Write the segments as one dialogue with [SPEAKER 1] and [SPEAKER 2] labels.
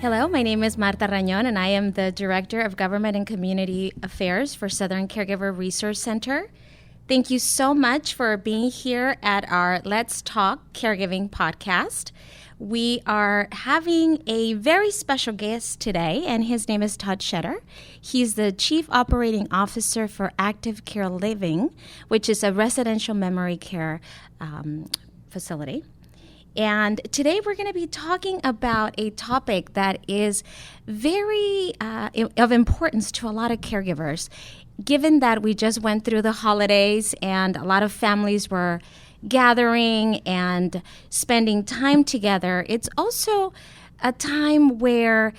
[SPEAKER 1] Hello, my name is Martha Rañón, and I am the Director of Government and Community Affairs for Southern Caregiver Resource Center. Thank you so much for being here at our Let's Talk Caregiving podcast. We are having a very special guest today, and his name is Todd Shetter. He's the Chief Operating Officer for Activcare Living, which is a residential memory care facility. And today we're going to be talking about a topic that is very of importance to a lot of caregivers. Given that we just went through the holidays and a lot of families were gathering and spending time together, it's also a time where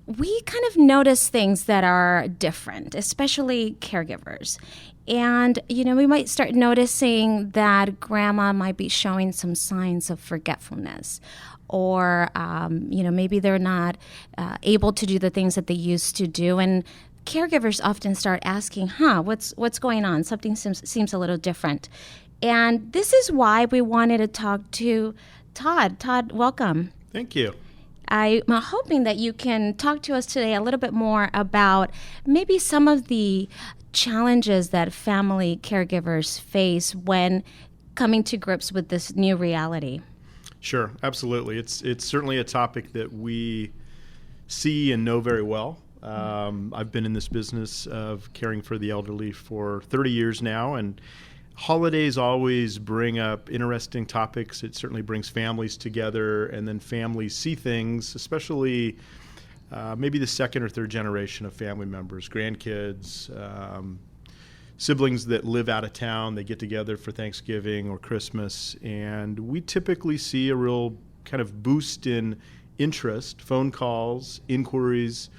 [SPEAKER 1] we kind of notice things that are different, especially caregivers. And, we might start noticing that grandma might be showing some signs of forgetfulness, or, maybe they're not able to do the things that they used to do. And caregivers often start asking, what's going on? Something seems a little different. And this is why we wanted to talk to Todd. Todd, welcome.
[SPEAKER 2] Thank you.
[SPEAKER 1] I'm hoping that you can talk to us today a little bit more about maybe some of the challenges that family caregivers face when coming to grips with this new reality.
[SPEAKER 2] Sure, absolutely. It's certainly a topic that we see and know very well. I've been in this business of caring for the elderly for 30 years now, and holidays always bring up interesting topics. It certainly brings families together, and then families see things, especially maybe the second or third generation of family members, grandkids, siblings that live out of town. They get together for Thanksgiving or Christmas, and we typically see a real kind of boost in interest, phone calls, inquiries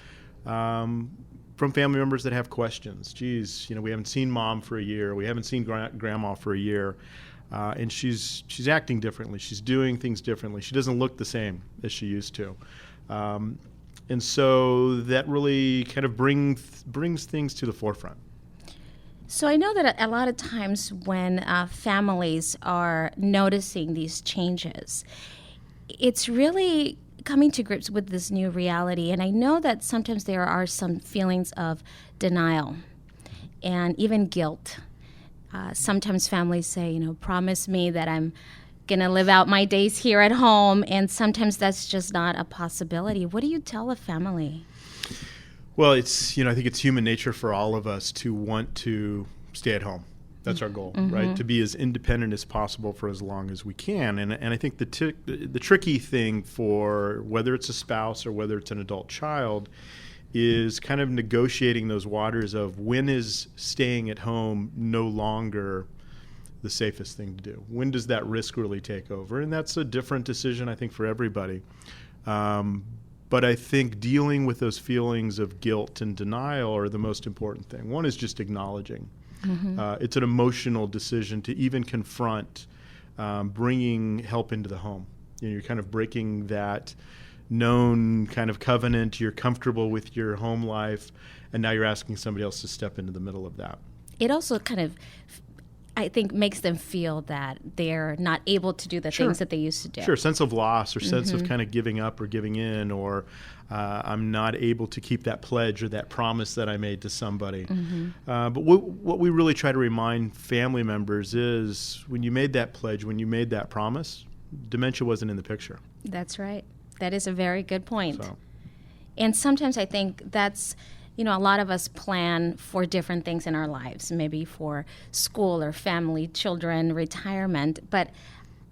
[SPEAKER 2] from family members that have questions. Geez, we haven't seen mom for a year. We haven't seen grandma for a year. And she's acting differently. She's doing things differently. She doesn't look the same as she used to. And so that really kind of brings things to the forefront.
[SPEAKER 1] So I know that a lot of times when families are noticing these changes, it's really coming to grips with this new reality. And I know that sometimes there are some feelings of denial and even guilt. Sometimes families say, promise me that I'm going to live out my days here at home. And sometimes that's just not a possibility. What do you tell a family?
[SPEAKER 2] Well, I think it's human nature for all of us to want to stay at home. That's our goal, right? To be as independent as possible for as long as we can. And I think the tricky thing for whether it's a spouse or whether it's an adult child is kind of negotiating those waters of when is staying at home no longer the safest thing to do? When does that risk really take over? And that's a different decision, I think, for everybody. But I think dealing with those feelings of guilt and denial are the most important thing. One is just acknowledging. It's an emotional decision to even confront bringing help into the home. You're kind of breaking that known kind of covenant. You're comfortable with your home life, and now you're asking somebody else to step into the middle of that.
[SPEAKER 1] It also kind of, I think, makes them feel that they're not able to do the things that they used to do.
[SPEAKER 2] Sure, sense of loss or sense of kind of giving up or giving in, or I'm not able to keep that pledge or that promise that I made to somebody. But what we really try to remind family members is when you made that pledge, when you made that promise, dementia wasn't in the picture.
[SPEAKER 1] That's right. That is a very good point.
[SPEAKER 2] So.
[SPEAKER 1] And sometimes I think that's, a lot of us plan for different things in our lives, maybe for school or family, children, retirement. But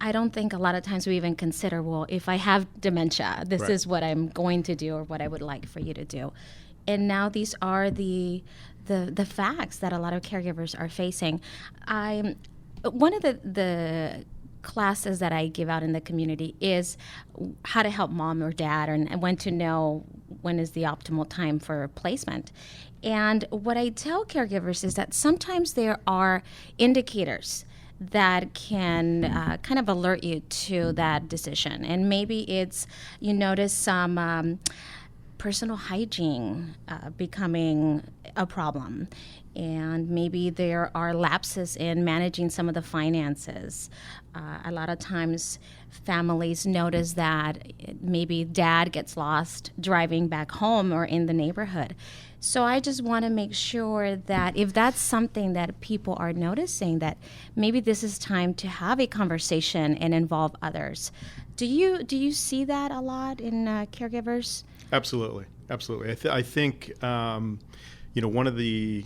[SPEAKER 1] I don't think a lot of times we even consider, well, if I have dementia, this
[SPEAKER 2] Right.
[SPEAKER 1] is what I'm going to do or what I would like for you to do. And now these are the facts that a lot of caregivers are facing. One of the classes that I give out in the community is how to help mom or dad and when to know when is the optimal time for placement. And what I tell caregivers is that sometimes there are indicators that can kind of alert you to that decision. And maybe it's you notice some personal hygiene becoming a problem. And maybe there are lapses in managing some of the finances. A lot of times families notice that maybe dad gets lost driving back home or in the neighborhood. So I just want to make sure that if that's something that people are noticing, that maybe this is time to have a conversation and involve others. Do you see that a lot in caregivers?
[SPEAKER 2] Absolutely. I think one of the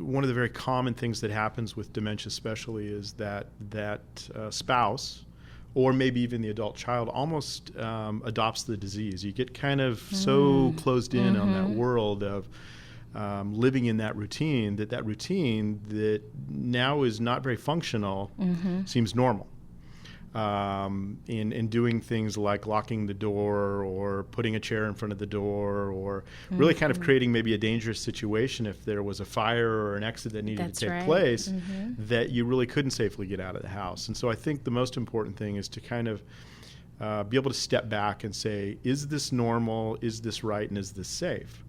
[SPEAKER 2] very common things that happens with dementia, especially, is that spouse, or maybe even the adult child, almost adopts the disease. You get kind of so closed in on that world of living in that routine that now is not very functional, seems normal. In doing things like locking the door or putting a chair in front of the door, or really kind of creating maybe a dangerous situation if there was a fire or an exit that needed to take place, that you really couldn't safely get out of the house. And so I think the most important thing is to kind of be able to step back and say, is this normal, is this right, and is this safe?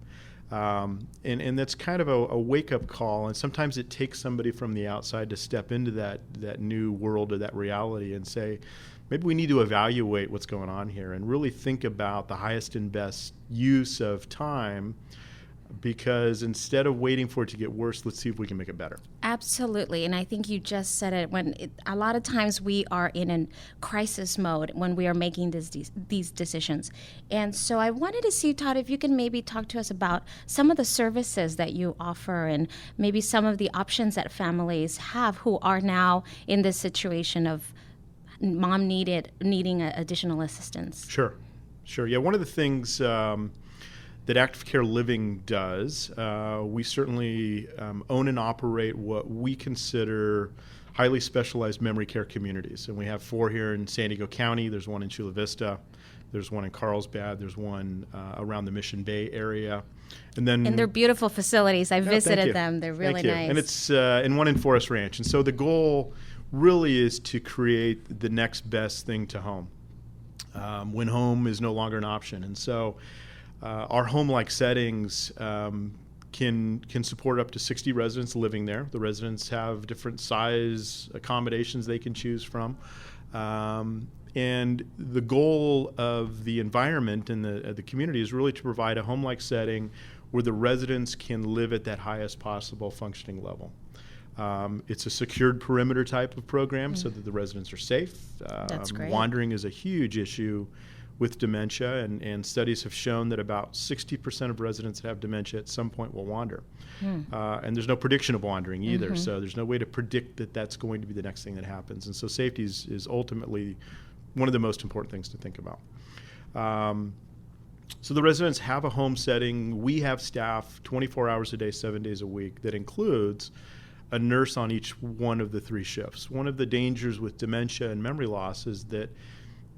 [SPEAKER 2] And that's kind of a wake-up call, and sometimes it takes somebody from the outside to step into that new world or that reality and say, maybe we need to evaluate what's going on here and really think about the highest and best use of time, because instead of waiting for it to get worse, let's see if we can make it better.
[SPEAKER 1] Absolutely. And I think you just said it. A lot of times we are in a crisis mode when we are making these decisions. And so I wanted to see, Todd, if you can maybe talk to us about some of the services that you offer and maybe some of the options that families have who are now in this situation of mom needing additional assistance.
[SPEAKER 2] Sure. Yeah, one of the things that Activcare Living does, we certainly own and operate what we consider highly specialized memory care communities. And we have 4 here in San Diego County. There's one in Chula Vista. There's one in Carlsbad. There's one around the Mission Bay area. And
[SPEAKER 1] they're beautiful facilities. I visited them. They're really nice.
[SPEAKER 2] And it's and one in Forest Ranch. And so the goal really is to create the next best thing to home, when home is no longer an option. And so our home-like settings can support up to 60 residents living there. The residents have different size accommodations they can choose from. And the goal of the environment and the community is really to provide a home-like setting where the residents can live at that highest possible functioning level. It's a secured perimeter type of program so that the residents are safe.
[SPEAKER 1] That's great.
[SPEAKER 2] Wandering is a huge issue with dementia, and studies have shown that about 60% of residents that have dementia at some point will wander. And there's no prediction of wandering either, so there's no way to predict that that's going to be the next thing that happens. And so safety is ultimately one of the most important things to think about. So the residents have a home setting. We have staff 24 hours a day, 7 days a week, that includes a nurse on each one of the 3 shifts. One of the dangers with dementia and memory loss is that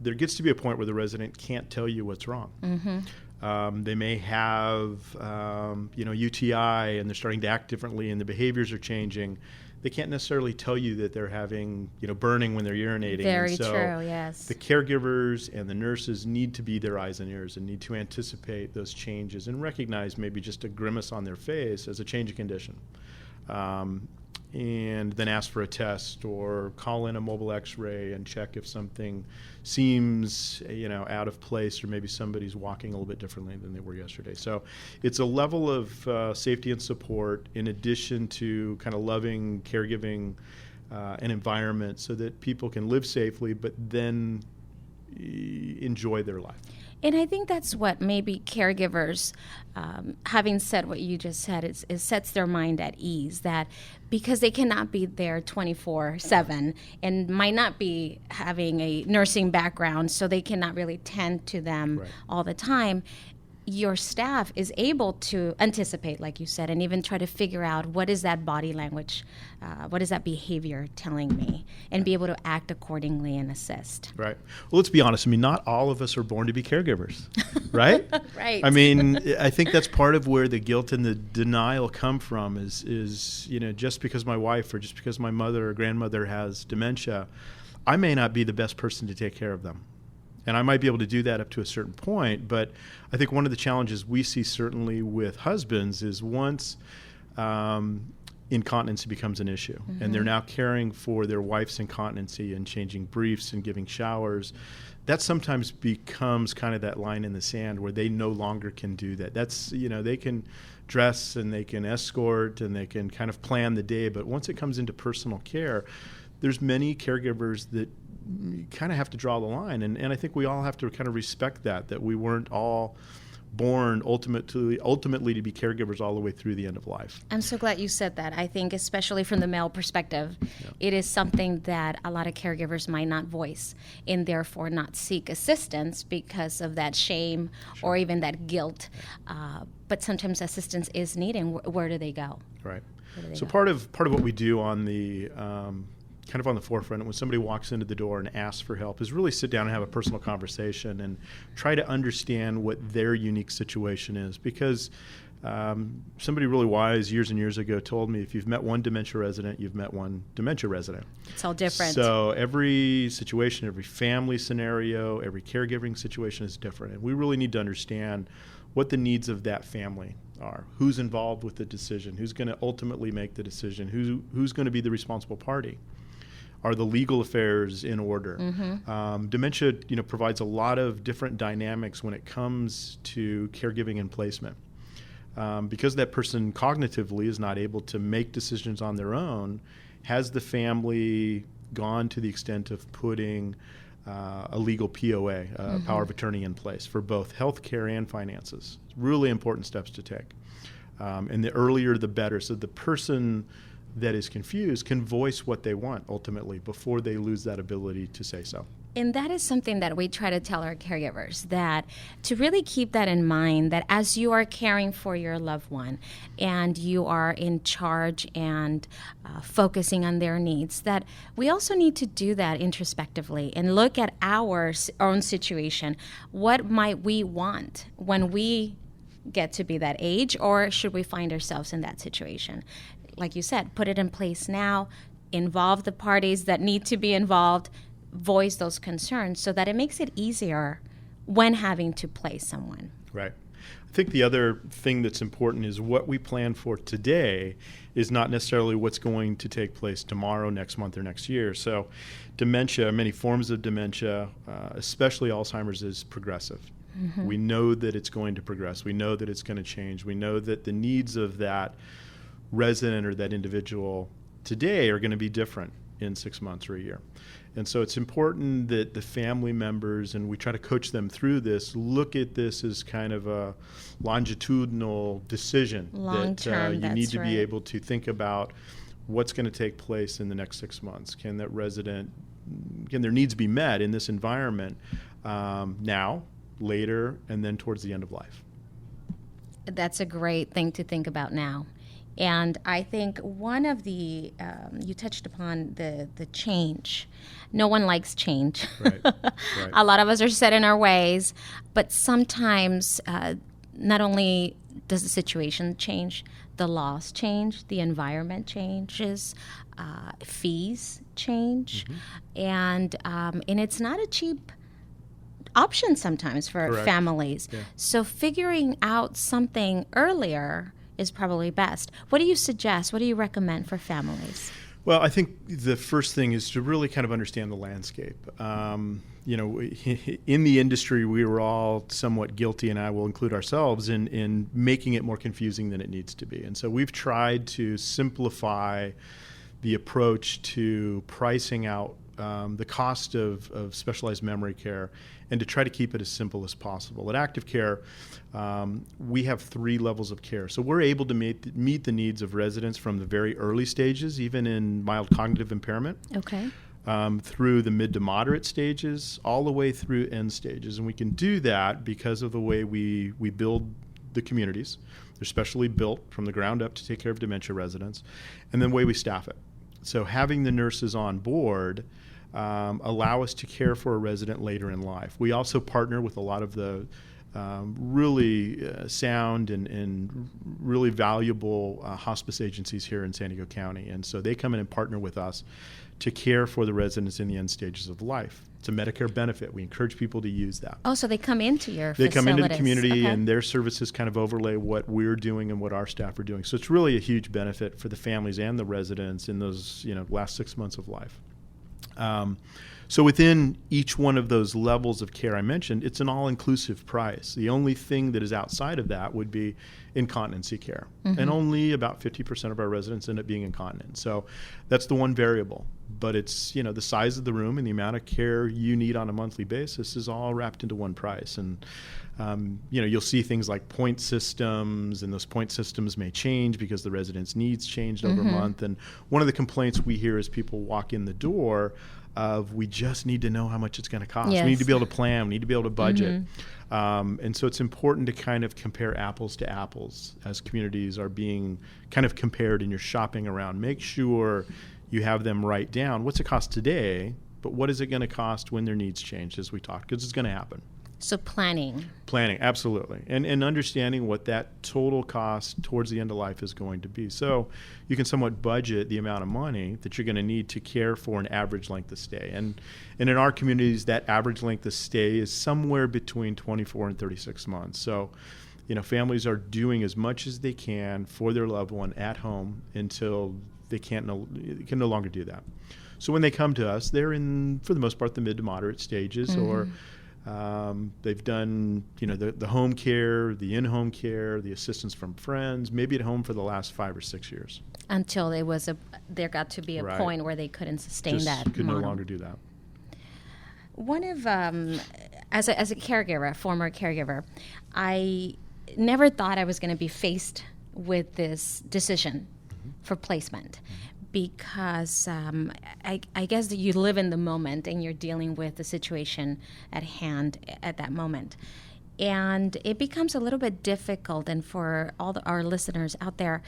[SPEAKER 2] there gets to be a point where the resident can't tell you what's wrong. They may have, UTI, and they're starting to act differently, and the behaviors are changing. They can't necessarily tell you that they're having, burning when they're urinating.
[SPEAKER 1] Very true, yes.
[SPEAKER 2] The caregivers and the nurses need to be their eyes and ears and need to anticipate those changes and recognize maybe just a grimace on their face as a change of condition. And then ask for a test or call in a mobile x-ray and check if something seems out of place, or maybe somebody's walking a little bit differently than they were yesterday. So it's a level of safety and support in addition to kind of loving, caregiving, an environment so that people can live safely but then enjoy their life.
[SPEAKER 1] And I think that's what maybe caregivers, having said what you just said, it sets their mind at ease, that because they cannot be there 24/7 and might not be having a nursing background, so they cannot really tend to them all the time. Your staff is able to anticipate, like you said, and even try to figure out what is that body language, what is that behavior telling me, and be able to act accordingly and assist.
[SPEAKER 2] Right. Well, let's be honest. I mean, not all of us are born to be caregivers, right?
[SPEAKER 1] Right.
[SPEAKER 2] I mean, I think that's part of where the guilt and the denial come from is just because my wife or just because my mother or grandmother has dementia, I may not be the best person to take care of them. And I might be able to do that up to a certain point, but I think one of the challenges we see certainly with husbands is once incontinence becomes an issue, and they're now caring for their wife's incontinency and changing briefs and giving showers, that sometimes becomes kind of that line in the sand where they no longer can do that. That's, they can dress and they can escort and they can kind of plan the day, but once it comes into personal care, there's many caregivers that kind of have to draw the line, and I think we all have to kind of respect that we weren't all born ultimately to be caregivers all the way through the end of life.
[SPEAKER 1] I'm so glad you said that. I think especially from the male perspective, it is something that a lot of caregivers might not voice and therefore not seek assistance because of that shame or even that guilt. But sometimes assistance is needed. Where do they go?
[SPEAKER 2] Right. So part of what we do on the kind of on the forefront when somebody walks into the door and asks for help is really sit down and have a personal conversation and try to understand what their unique situation is, because somebody really wise years and years ago told me if you've met one dementia resident, you've met one dementia resident.
[SPEAKER 1] It's all different.
[SPEAKER 2] So every situation, every family scenario, every caregiving situation is different, and we really need to understand what the needs of that family are, who's involved with the decision, who's going to ultimately make the decision, who's going to be the responsible party. Are the legal affairs in order? Dementia, provides a lot of different dynamics when it comes to caregiving and placement. Because that person cognitively is not able to make decisions on their own, has the family gone to the extent of putting a legal POA, power of attorney, in place for both health care and finances? It's really important steps to take. And the earlier the better, so the person that is confused can voice what they want ultimately before they lose that ability to say so.
[SPEAKER 1] And that is something that we try to tell our caregivers, that to really keep that in mind, that as you are caring for your loved one and you are in charge and focusing on their needs, that we also need to do that introspectively and look at our own situation. What might we want when we get to be that age, or should we find ourselves in that situation? Like you said, put it in place now, involve the parties that need to be involved, voice those concerns so that it makes it easier when having to place someone.
[SPEAKER 2] Right. I think the other thing that's important is what we plan for today is not necessarily what's going to take place tomorrow, next month, or next year. So dementia, many forms of dementia, especially Alzheimer's, is progressive. We know that it's going to progress. We know that it's going to change. We know that the needs of that resident or that individual today are going to be different in 6 months or a year. And so it's important that the family members, and we try to coach them through this, look at this as kind of a longitudinal decision.
[SPEAKER 1] Long-term,
[SPEAKER 2] you need to be able to think about what's going to take place in the next 6 months. Can that resident, can their needs be met in this environment now, later, and then towards the end of life?
[SPEAKER 1] That's a great thing to think about now. And I think one of the, you touched upon the change. No one likes change.
[SPEAKER 2] Right.
[SPEAKER 1] A lot of us are set in our ways, but sometimes not only does the situation change, the laws change, the environment changes, fees change, and it's not a cheap option sometimes for families. Yeah. So figuring out something earlier is probably best. What do you suggest? What do you recommend for families?
[SPEAKER 2] Well, I think the first thing is to really kind of understand the landscape. In the industry, we were all somewhat guilty, and I will include ourselves, in making it more confusing than it needs to be. And so we've tried to simplify the approach to pricing out the cost of specialized memory care, and to try to keep it as simple as possible. At Activcare, we have 3 levels of care. So we're able to meet the needs of residents from the very early stages, even in mild cognitive impairment, through the mid to moderate stages, all the way through end stages. And we can do that because of the way we build the communities. They're specially built from the ground up to take care of dementia residents, and then the way we staff it. So having the nurses on board allow us to care for a resident later in life. We also partner with a lot of the really sound and really valuable hospice agencies here in San Diego County. And so they come in and partner with us to care for the residents in the end stages of life. It's a Medicare benefit. We encourage people to use that.
[SPEAKER 1] Oh, so they come into your
[SPEAKER 2] They
[SPEAKER 1] facilities.
[SPEAKER 2] come into the community,
[SPEAKER 1] Okay.
[SPEAKER 2] and their services kind of overlay what we're doing and what our staff are doing. So it's really a huge benefit for the families and the residents in those last 6 months of life. So within each one of those levels of care I mentioned, it's an all-inclusive price. The only thing that is outside of that would be incontinency care. And only about 50% of our residents end up being incontinent. So that's the one variable. But it's, the size of the room and the amount of care you need on a monthly basis is all wrapped into one price. And, you'll see things like point systems, and those point systems may change because the residents' needs changed over a month. And one of the complaints we hear as people walk in the door of, we just need to know how much it's going to cost.
[SPEAKER 1] Yes.
[SPEAKER 2] We need to be able to plan. We need to be able to budget. And so it's important to kind of compare apples to apples as communities are being kind of compared and you're shopping around. Make sure you have them write down what's it cost today, but what is it going to cost when their needs change, as we talked, because it's going to happen.
[SPEAKER 1] So planning,
[SPEAKER 2] absolutely. And understanding what that total cost towards the end of life is going to be. So you can somewhat budget the amount of money that you're going to need to care for an average length of stay. And in our communities, that average length of stay is somewhere between 24 and 36 months. So, families are doing as much as they can for their loved one at home until they can no longer do that. So when they come to us, they're in, for the most part, the mid to moderate stages, or they've done, the home care, the in-home care, the assistance from friends, maybe at home for the last 5 or 6 years.
[SPEAKER 1] until there got to be a point where they couldn't sustain
[SPEAKER 2] Just
[SPEAKER 1] that.
[SPEAKER 2] could no longer do that.
[SPEAKER 1] One of, as a caregiver, a former caregiver, I never thought I was going to be faced with this decision for placement, because I guess that you live in the moment and you're dealing with the situation at hand at that moment. And it becomes a little bit difficult, and for all our listeners out there,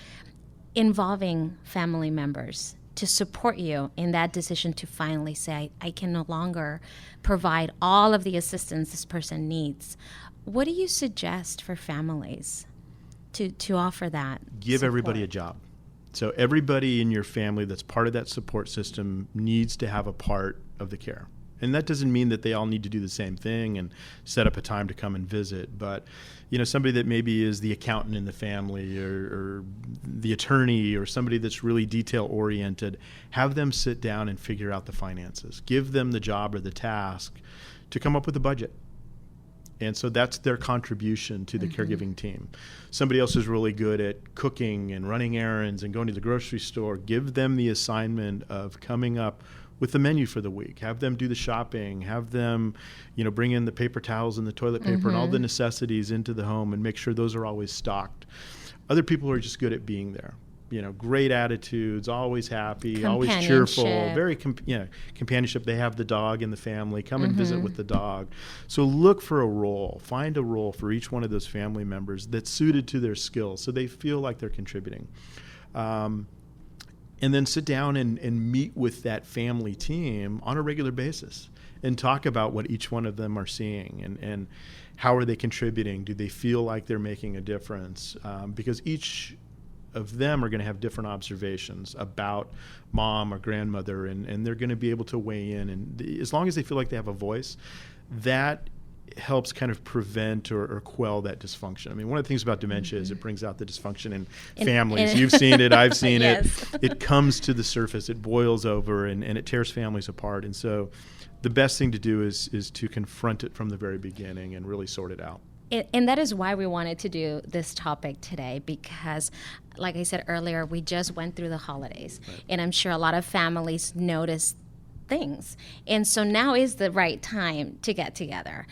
[SPEAKER 1] involving family members to support you in that decision to finally say, I can no longer provide all of the assistance this person needs. What do you suggest for families to offer that?
[SPEAKER 2] Give
[SPEAKER 1] support?
[SPEAKER 2] everybody a job. So everybody in your family that's part of that support system needs to have a part of the care. And that doesn't mean that they all need to do the same thing and set up a time to come and visit. But, somebody that maybe is the accountant in the family, or the attorney, or somebody that's really detail-oriented, have them sit down and figure out the finances. Give them the job or the task to come up with a budget. And so that's their contribution to the caregiving team. Somebody else is really good at cooking and running errands and going to the grocery store. Give them the assignment of coming up with the menu for the week. Have them do the shopping. Have them, bring in the paper towels and the toilet paper and all the necessities into the home, and make sure those are always stocked. Other people are just good at being there. Great attitudes, always happy, always cheerful, very companionship. They have the dog in the family. Come and visit with the dog. So look for a role. Find a role for each one of those family members that's suited to their skills, so they feel like they're contributing. And then sit down and meet with that family team on a regular basis and talk about what each one of them are seeing and how are they contributing. Do they feel like they're making a difference? Because each of them are going to have different observations about mom or grandmother, and they're going to be able to weigh in. And as long as they feel like they have a voice, that helps kind of prevent or quell that dysfunction. I mean, one of the things about dementia is it brings out the dysfunction in families. You've seen it, I've seen
[SPEAKER 1] Yes.
[SPEAKER 2] it. It comes to the surface, it boils over, and it tears families apart. And so the best thing to do is to confront it from the very beginning and really sort it out.
[SPEAKER 1] And that is why we wanted to do this topic today, because, like I said earlier, we just went through the holidays, and I'm sure a lot of families noticed things. And so now is the right time to get together.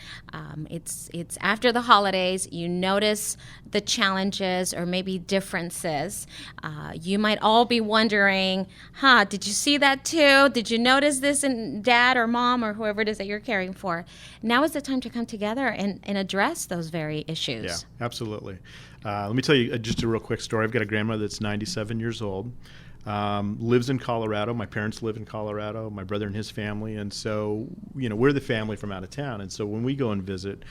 [SPEAKER 1] It's after the holidays. You notice the challenges or maybe differences. You might all be wondering, did you see that too? Did you notice this in dad or mom or whoever it is that you're caring for? Now is the time to come together and address those very issues.
[SPEAKER 2] Yeah, absolutely. Let me tell you just a real quick story. I've got a grandmother that's 97 years old. Lives in Colorado. My parents live in Colorado, my brother and his family. And so, we're the family from out of town. And so when we go and visit,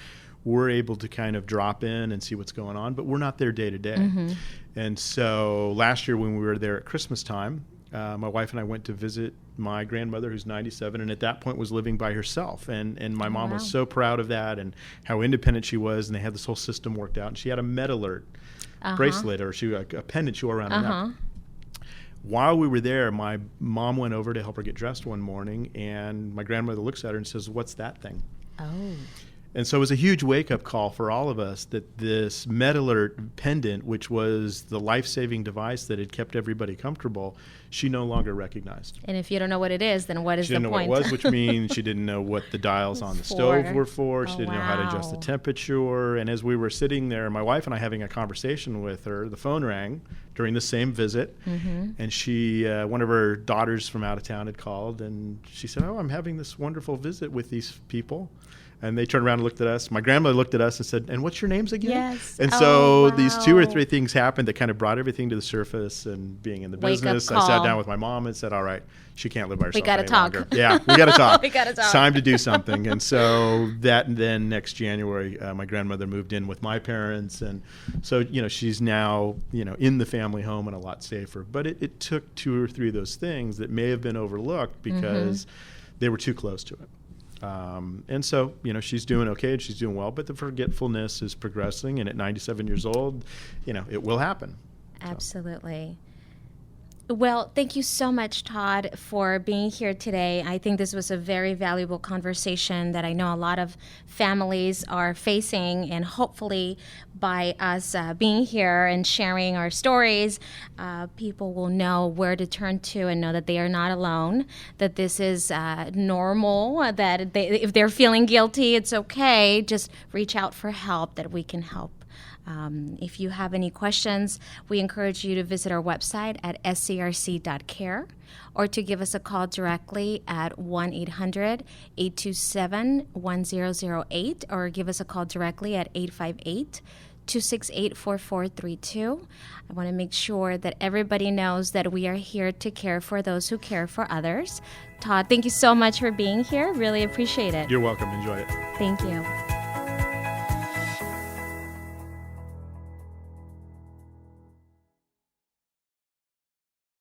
[SPEAKER 2] we're able to kind of drop in and see what's going on, but we're not there day to day. And so last year when we were there at Christmas time, my wife and I went to visit my grandmother, who's 97, and at that point was living by herself. And my mom was so proud of that and how independent she was, and they had this whole system worked out. And she had a MedAlert bracelet, or a pendant she wore around her neck. While we were there, my mom went over to help her get dressed one morning, and my grandmother looks at her and says, "What's that thing?" And so it was a huge wake-up call for all of us that this MedAlert pendant, which was the life-saving device that had kept everybody comfortable, she no longer recognized.
[SPEAKER 1] And if you don't know what it is, then what is the point?
[SPEAKER 2] She didn't know what it was, which means she didn't know what the dials on the stove were for. She didn't know how to adjust the temperature. And as we were sitting there, my wife and I having a conversation with her, the phone rang during the same visit. And she, one of her daughters from out of town had called, and she said, "Oh, I'm having this wonderful visit with these people." And they turned around and looked at us. My grandmother looked at us and said, "And what's your names again?"
[SPEAKER 1] Yes.
[SPEAKER 2] And so these 2 or 3 things happened that kind of brought everything to the surface. And being in the business, I sat down with my mom and said, "All right, she can't live by herself any longer. Yeah, we got to talk.
[SPEAKER 1] We got to talk.
[SPEAKER 2] It's time to do something." And so then next January, my grandmother moved in with my parents. And so, she's now, in the family home and a lot safer. But it took 2 or 3 of those things that may have been overlooked because they were too close to it. And so, she's doing okay and she's doing well, but the forgetfulness is progressing. And at 97 years old, it will happen.
[SPEAKER 1] Absolutely. Well, thank you so much, Todd, for being here today. I think this was a very valuable conversation that I know a lot of families are facing, and hopefully by us being here and sharing our stories, people will know where to turn to and know that they are not alone, that this is normal, that if they're feeling guilty, it's okay. Just reach out for help, that we can help. If you have any questions, we encourage you to visit our website at scrc.care or to give us a call directly at 1-800-827-1008 or give us a call directly at 858-268-4432. I want to make sure that everybody knows that we are here to care for those who care for others. Todd, thank you so much for being here. Really appreciate it.
[SPEAKER 2] You're welcome. Enjoy it.
[SPEAKER 1] Thank you.